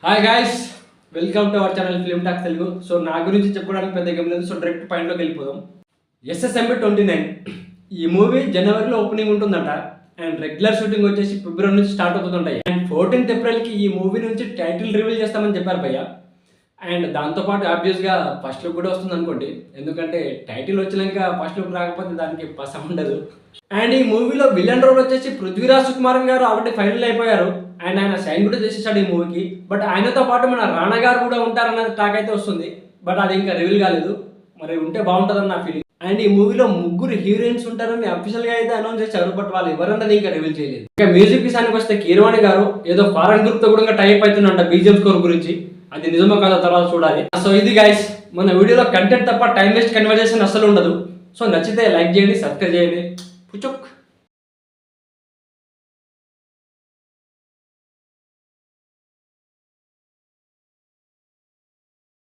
Hi guys, welcome to our channel film talk Telugu. So నా గురించి చెప్పుకోవడానికి పెద్ద గేమ్ లేదు. సో డైరెక్ట్ పాయింట్లోకి వెళ్ళిపోదాం. ఎస్ఎస్ఎంబి 29 ఈ మూవీ జనవరిలో ఓపెనింగ్ ఉంటుందంట. అండ్ రెగ్యులర్ షూటింగ్ వచ్చేసి ఫిబ్రవరి నుంచి స్టార్ట్ అవుతుంటాయి. అండ్ 14th ఏప్రిల్కి ఈ మూవీ నుంచి టైటిల్ రివీల్ చేస్తామని చెప్పారు భయ్య. అండ్ దాంతోపాటు ఆబ్వియస్గా ఫస్ట్ లుక్ కూడా వస్తుంది అనుకోండి, ఎందుకంటే టైటిల్ వచ్చినాక ఫస్ట్ లుక్ రాకపోతే దానికి పసం ఉండదు. అండ్ ఈ మూవీలో విలన్ రోల్ వచ్చేసి పృథ్వీరాజ్ సుకుమారన్ గారు ఆల్రెడీ ఫైనల్ అయిపోయారు. అండ్ ఆయన సైన్ కూడా చేసేసాడు ఈ మూవీకి. బట్ ఆయనతో పాటు మన రాణా గారు కూడా ఉంటారన్నది టాక్ అయితే వస్తుంది. బట్ అది ఇంకా రివీల్ కాలేదు. మరి ఉంటే బాగుంటుందని నా ఫీలింగ్. అండ్ ఈ మూవీలో ముగ్గురు హీరోయిన్స్ ఉంటారని అఫీషియల్గా అయితే అనౌన్స్ చేశారు. బట్ వాళ్ళు ఎవరన్నది ఇంకా రివీల్ చేయలేదు. ఇంకా మ్యూజిక్ విషయానికి వస్తే కీరవాణి గారు ఏదో ఫారెన్ గ్రూప్ తో కూడా టైప్ అవుతుందంట బీజిఎం స్కోర్ గురించి. అది నిజమో కాదో తర్వాత చూడాలి. సో ఇది గైస్, మన వీడియోలో కంటెంట్ తప్ప టైం వేస్ట్ కన్వర్జేషన్ అస్సలు ఉండదు. సో నచ్చితే లైక్ చేయండి, సబ్స్క్రైబ్ చేయండి. పుచుక్.